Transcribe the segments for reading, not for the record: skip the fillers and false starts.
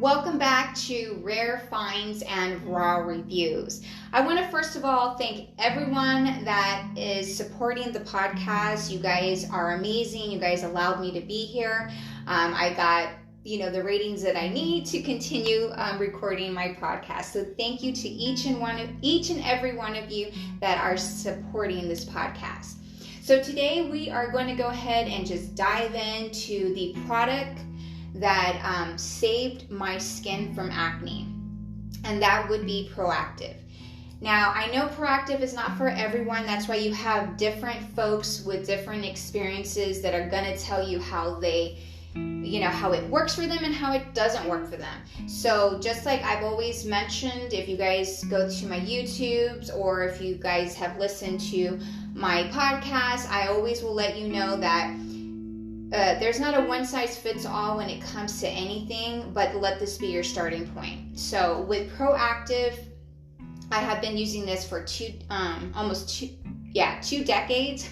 Welcome back to Rare Finds and Raw Reviews. I want to first of all thank everyone that is supporting the podcast. You guys are amazing. You guys allowed me to be here. I got the ratings that I need to continue recording my podcast. So thank you to each and every one of you that are supporting this podcast. So today we are going to go ahead and just dive into the product that saved my skin from acne, and that would be Proactiv. Now, I know Proactiv is not for everyone. That's why you have different folks with different experiences that are going to tell you how they, how it works for them and how it doesn't work for them. So just like I've always mentioned, if you guys go to my YouTubes or if you guys have listened to my podcast, I always will let you know that there's not a one-size-fits-all when it comes to anything, but let this be your starting point. So with Proactiv, I have been using this for two decades,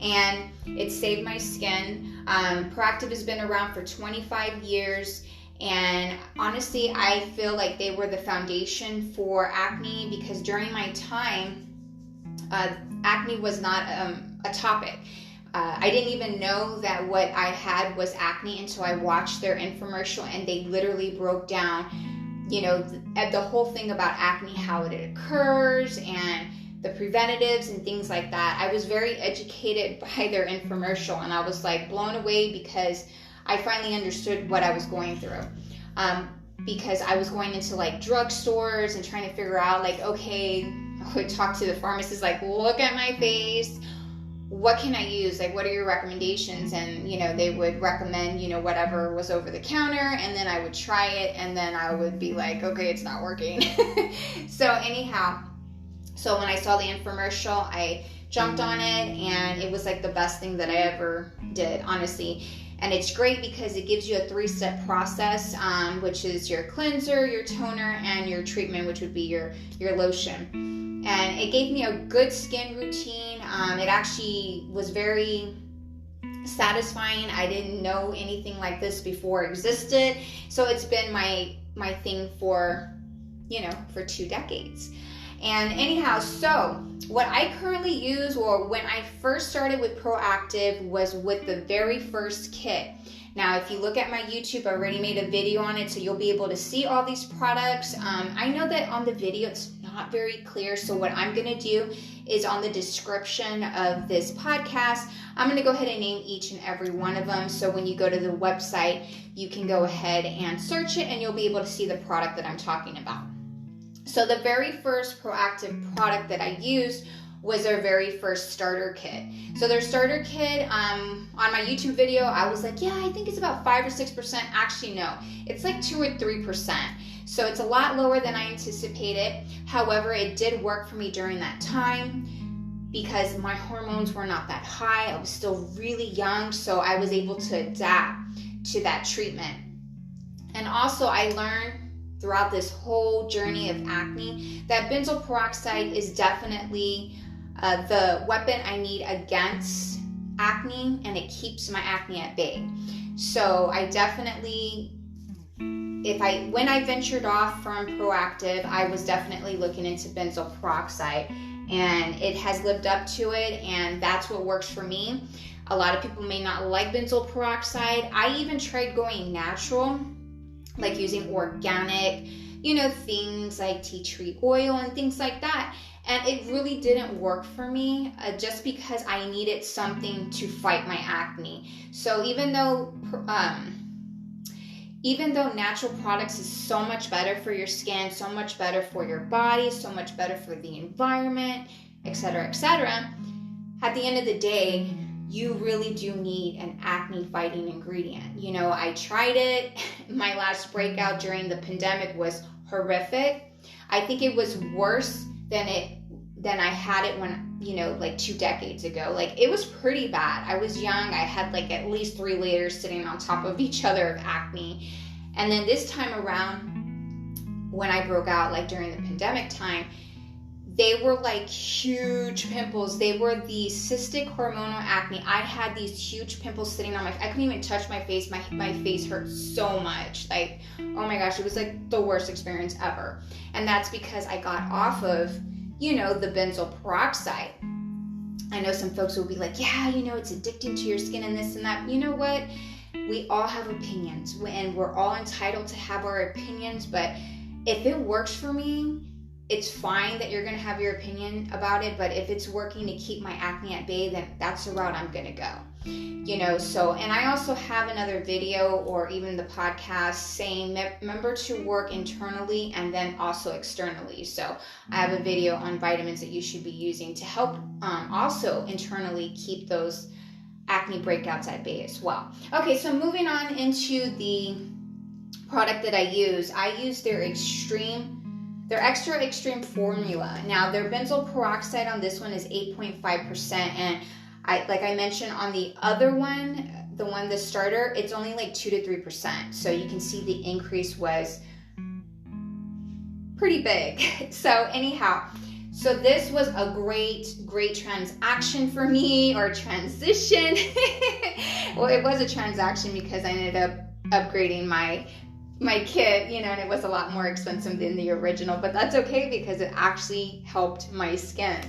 and it saved my skin. Proactiv has been around for 25 years, and honestly, I feel like they were the foundation for acne because during my time, acne was not a topic. I didn't even know that what I had was acne until I watched their infomercial, and they literally broke down, the whole thing about acne, how it occurs, and the preventatives and things like that. I was very educated by their infomercial, and I was like blown away because I finally understood what I was going through. Because I was going into like drugstores and trying to figure out okay, I would talk to the pharmacist look at my face. What can I use? What are your recommendations? And, they would recommend, whatever was over the counter, and then I would try it, and then I would be like, okay, it's not working. So anyhow, when I saw the infomercial, I jumped on it, and it was the best thing that I ever did, honestly. And it's great because it gives you a 3-step process, which is your cleanser, your toner, and your treatment, which would be your lotion. And it gave me a good skin routine. It actually was very satisfying. I didn't know anything like this before existed. So it's been my thing for 2 decades. And anyhow, so what I currently use, or when I first started with Proactiv, was with the very first kit. Now, if you look at my YouTube, I already made a video on it, so you'll be able to see all these products. I know that on the video, it's not very clear, so what I'm going to do is on the description of this podcast, I'm going to go ahead and name each and every one of them, so when you go to the website, you can go ahead and search it, and you'll be able to see the product that I'm talking about. So the very first Proactiv product that I used was their very first starter kit. So their starter kit, on my YouTube video, I was like, yeah, I think it's about 5 or 6%. Actually, no, it's 2 or 3%. So it's a lot lower than I anticipated. However, it did work for me during that time because my hormones were not that high. I was still really young, so I was able to adapt to that treatment. And also I learned throughout this whole journey of acne that benzoyl peroxide is definitely the weapon I need against acne, and it keeps my acne at bay. So I definitely, when I ventured off from Proactiv, I was definitely looking into benzoyl peroxide, and it has lived up to it, and that's what works for me. A lot of people may not like benzoyl peroxide. I even tried going natural, using organic, things like tea tree oil and things like that. And it really didn't work for me just because I needed something to fight my acne. So even though natural products is so much better for your skin, so much better for your body, so much better for the environment, etc., at the end of the day, you really do need an acne fighting ingredient. I tried it. My last breakout during the pandemic was horrific. I think it was worse than I had it when, 2 decades ago. It was pretty bad. I was young. I had at least 3 layers sitting on top of each other of acne. And then this time around, when I broke out, during the pandemic time, they were like huge pimples. They were the cystic hormonal acne. I had these huge pimples sitting on my, I couldn't even touch my face. My face hurt so much. Like, oh my gosh, it was like the worst experience ever. And that's because I got off of, you know, the benzoyl peroxide. I know some folks will be like, yeah, you know, it's addicting to your skin and this and that. You know what? We all have opinions, and we're all entitled to have our opinions, but if it works for me, it's fine that you're going to have your opinion about it, but if it's working to keep my acne at bay, then that's the route I'm going to go. You know, so, and I also have another video or even the podcast saying, remember to work internally and then also externally. So I have a video on vitamins that you should be using to help also internally keep those acne breakouts at bay as well. Okay, so moving on into the product that I use their extra extreme formula. Now their benzoyl peroxide on this one is 8.5%, and like I mentioned on the other one, the starter, it's only like 2 to 3%. So you can see the increase was pretty big. So anyhow, so this was a great transaction for me, or transition. Well, it was a transaction because I ended up upgrading my kit, you know, and it was a lot more expensive than the original, but that's okay because it actually helped my skin.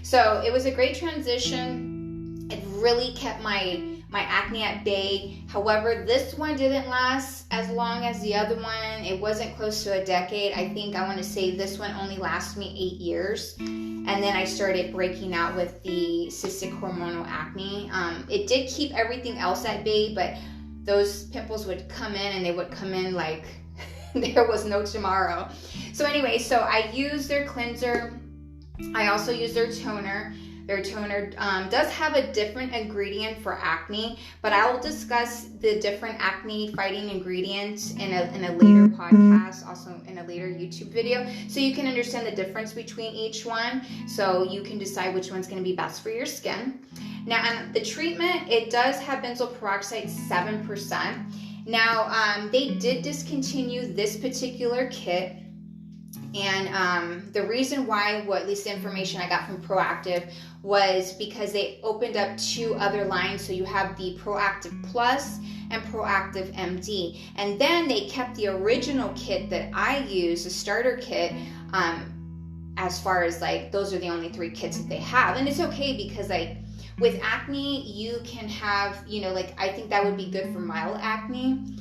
So it was a great transition. It really kept my acne at bay. However, this one didn't last as long as the other one. It wasn't close to a decade. I think I want to say this one only lasted me 8 years. And then I started breaking out with the cystic hormonal acne. It did keep everything else at bay, but those pimples would come in, and they would come in like there was no tomorrow. So anyway, so I use their cleanser. I also use their toner. Their toner does have a different ingredient for acne, but I will discuss the different acne fighting ingredients in a later podcast, also in a later YouTube video, so you can understand the difference between each one, so you can decide which one's going to be best for your skin. Now, on the treatment, it does have benzoyl peroxide 7%. Now, they did discontinue this particular kit. And the reason why, at least the information I got from Proactiv, was because they opened up 2 other lines. So you have the Proactiv Plus and Proactiv MD. And then they kept the original kit that I use, the starter kit, as far as like, those are the only 3 kits that they have. And it's okay because like, with acne, you can have, you know, like, I think that would be good for mild acne.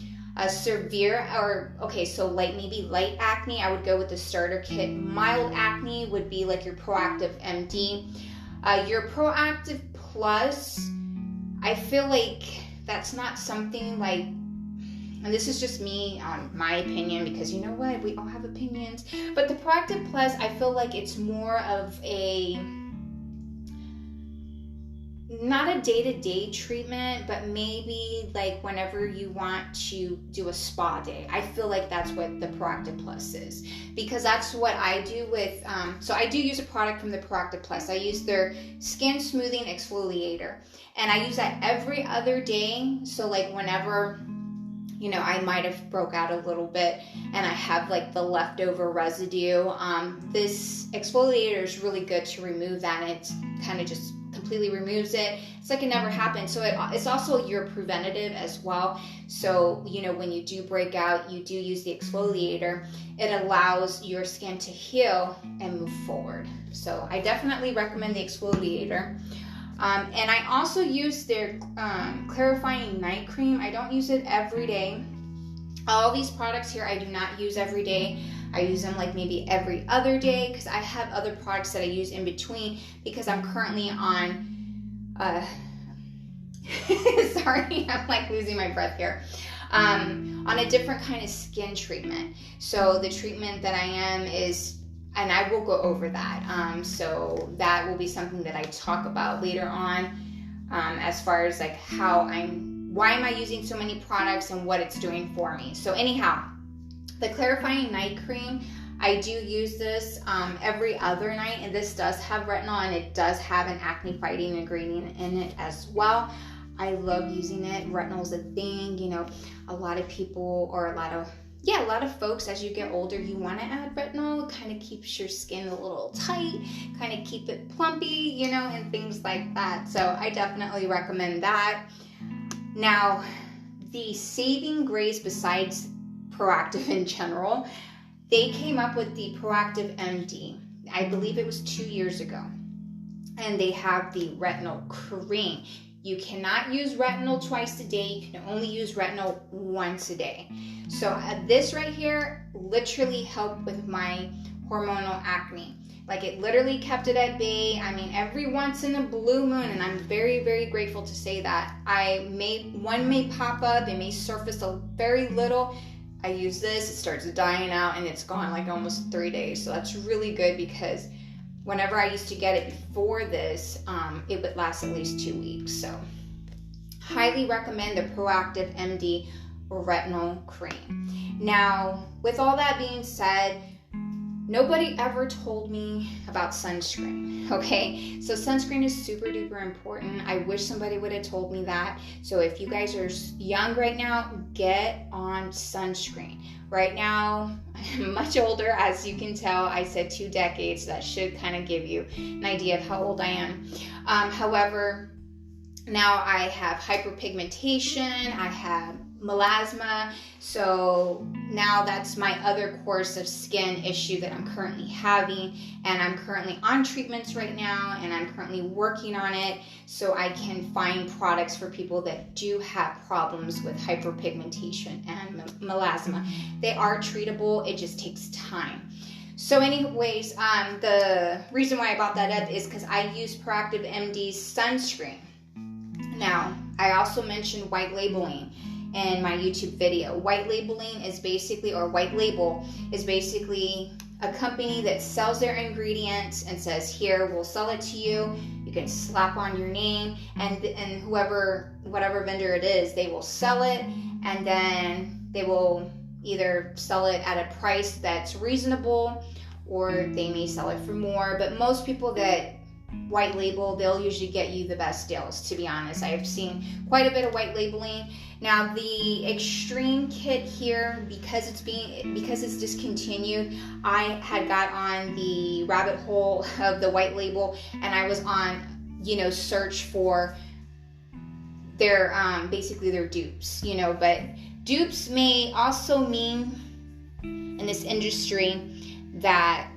Severe, or okay, so like maybe light acne, I would go with the starter kit. Mild acne would be like your Proactiv MD. Your Proactiv Plus, I feel like that's not something like, and this is just me on my opinion, because you know what, we all have opinions, but the Proactiv Plus, I feel like it's more of a, not a day-to-day treatment, but maybe like whenever you want to do a spa day. I feel like that's what the Proactiv Plus is, because that's what I do with, so I do use a product from the Proactiv Plus. I use their skin smoothing exfoliator, and I use that every other day. So like whenever, you know, I might have broke out a little bit and I have like the leftover residue, this exfoliator is really good to remove that, and it kind of just completely removes it. It's like it never happened. So it's also your preventative as well. So, you know, when you do break out, you do use the exfoliator, it allows your skin to heal and move forward. So I definitely recommend the exfoliator. And I also use their clarifying night cream. I don't use it every day. All these products here I do not use every day. I use them like maybe every other day, because I have other products that I use in between, because I'm currently on, sorry, I'm like losing my breath here, on a different kind of skin treatment. So the treatment that I am is, and I will go over that. So that will be something that I talk about later on, as far as like why am I using so many products and what it's doing for me. So anyhow, the clarifying night cream, I do use this every other night, and this does have retinol, and it does have an acne fighting ingredient in it as well. I love using it. Retinol is a thing, you know, a lot of people, or a lot of yeah, a lot of folks, as you get older, you want to add retinol. It kind of keeps your skin a little tight, kind of keep it plumpy, and things like that. So I definitely recommend that. Now, the saving grace besides Proactiv in general, they came up with the Proactiv MD. I believe it was 2 years ago. And they have the retinol cream. You cannot use retinol twice a day. You can only use retinol once a day. So this right here literally helped with my hormonal acne. Like, it literally kept it at bay. I mean, every once in a blue moon, and I'm very, very grateful to say that, one may pop up, it may surface a very little. I use this, it starts dying out, and it's gone like almost 3 days. So that's really good, because whenever I used to get it before this, it would last at least 2 weeks. So highly recommend the Proactiv MD retinol cream. Now, with all that being said, nobody ever told me about sunscreen, okay? So sunscreen is super duper important. I wish somebody would have told me that. So if you guys are young right now, get on sunscreen. Right now, I'm much older, as you can tell. I said 2 decades. That should kind of give you an idea of how old I am. However, now I have hyperpigmentation, I have melasma, so now that's my other course of skin issue that I'm currently having, and I'm currently on treatments right now, and I'm currently working on it so I can find products for people that do have problems with hyperpigmentation and melasma. They are treatable, it just takes time. So anyways, the reason why I brought that up is because I use Proactiv MD's sunscreen. Now, I also mentioned white labeling in my YouTube video. White label is basically a company that sells their ingredients and says, here, we'll sell it to you. You can slap on your name, and whatever vendor it is, they will sell it, and then they will either sell it at a price that's reasonable, or they may sell it for more. But most people that white label, they'll usually get you the best deals, to be honest. I've seen quite a bit of white labeling. Now, the Extreme kit here, because it's discontinued, I had got on the rabbit hole of the white label, and I was on, search for their basically their dupes, but dupes may also mean in this industry that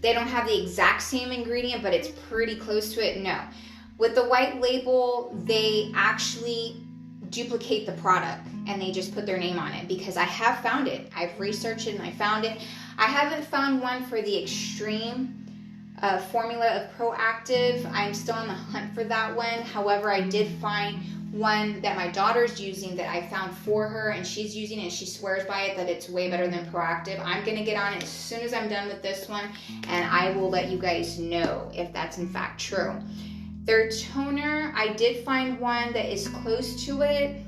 they don't have the exact same ingredient, but it's pretty close to it. No. With the white label, they actually duplicate the product and they just put their name on it, because I have found it. I've researched it and I found it. I haven't found one for the Extreme formula of Proactiv. I'm still on the hunt for that one. However, I did find one that my daughter's using that I found for her, and she's using it and she swears by it that it's way better than Proactiv. I'm going to get on it as soon as I'm done with this one, and I will let you guys know if that's in fact true. Their toner, I did find one that is close to it,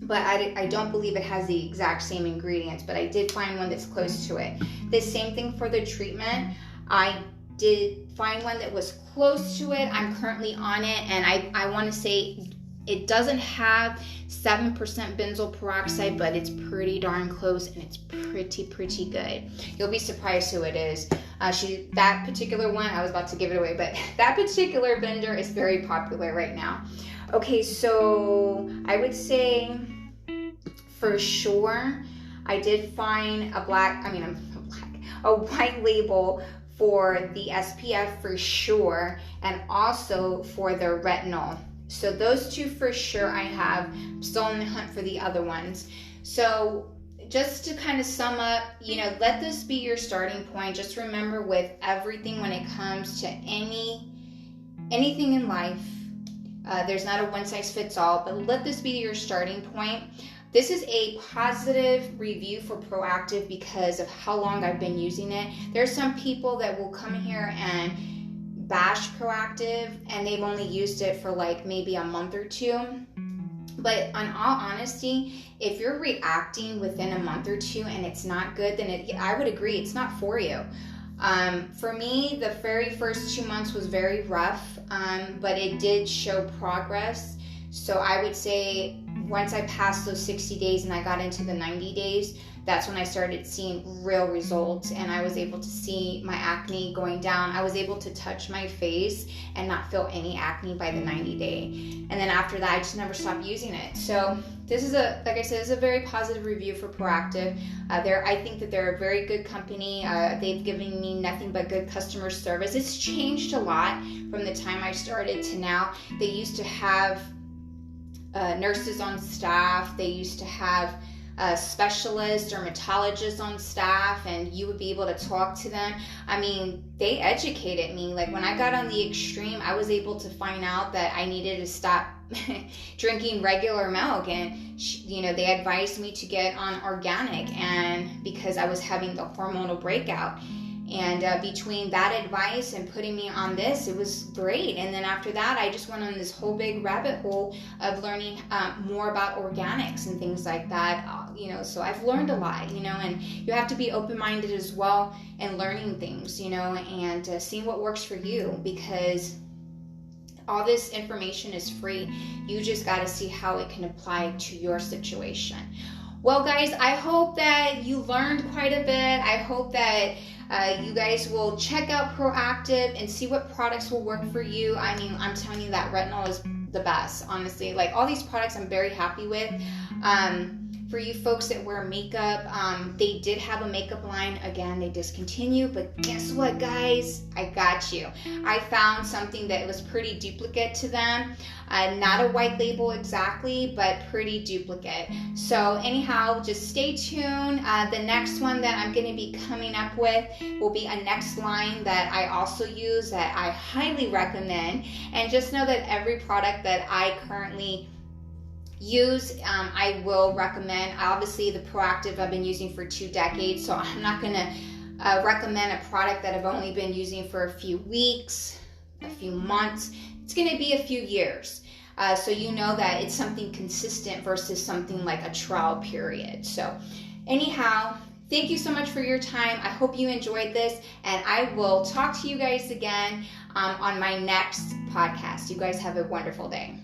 but I don't believe it has the exact same ingredients, but I did find one that's close to it. The same thing for the treatment. I did find one that was close to it. I'm currently on it, and I want to say it doesn't have 7% benzoyl peroxide, but it's pretty darn close, and it's pretty good. You'll be surprised who it is. That particular one, I was about to give it away, but that particular vendor is very popular right now. Okay, so I would say for sure, I did find a white label for the SPF for sure, and also for the retinol. So those two for sure I have. I'm still on the hunt for the other ones. So just to kind of sum up, let this be your starting point. Just remember, with everything when it comes to anything in life, there's not a one size fits all, but let this be your starting point. This is a positive review for Proactiv because of how long I've been using it. There's some people that will come here and bash Proactiv, and they've only used it for like maybe a month or two. But in all honesty, if you're reacting within a month or two and it's not good, then I would agree it's not for you. For me, the very first 2 months was very rough, but it did show progress. So I would say once I passed those 60 days and I got into the 90 days, that's when I started seeing real results, and I was able to see my acne going down. I was able to touch my face and not feel any acne by the 90 day. And then after that, I just never stopped using it. So this is like I said, this is a very positive review for Proactiv. I think that they're a very good company. They've given me nothing but good customer service. It's changed a lot from the time I started to now. They used to have nurses on staff. They used to have specialists, dermatologists on staff, and you would be able to talk to them. I mean, they educated me. Like when I got on the extreme, I was able to find out that I needed to stop drinking regular milk, and they advised me to get on organic, and because I was having the hormonal breakout. And between that advice and putting me on this, it was great. And then after that, I just went on this whole big rabbit hole of learning more about organics and things like that. So I've learned a lot, and you have to be open-minded as well and learning things, and seeing what works for you, because all this information is free. You just got to see how it can apply to your situation. Well, guys, I hope that you learned quite a bit. I hope that you guys will check out Proactiv and see what products will work for you. I mean, I'm telling you that retinol is the best, honestly. Like all these products I'm very happy with. For you folks that wear makeup, they did have a makeup line. Again, they discontinued, but guess what, guys? I got you. I found something that was pretty duplicate to them. Not a white label exactly, but pretty duplicate. So anyhow, just stay tuned. The next one that I'm going to be coming up with will be a next line that I also use that I highly recommend. And just know that every product that I currently use, I will recommend. Obviously, the Proactiv I've been using for 2 decades, so I'm not going to recommend a product that I've only been using for a few weeks, a few months. It's going to be a few years. So you know that it's something consistent versus something like a trial period. So anyhow, thank you so much for your time. I hope you enjoyed this, and I will talk to you guys again on my next podcast. You guys have a wonderful day.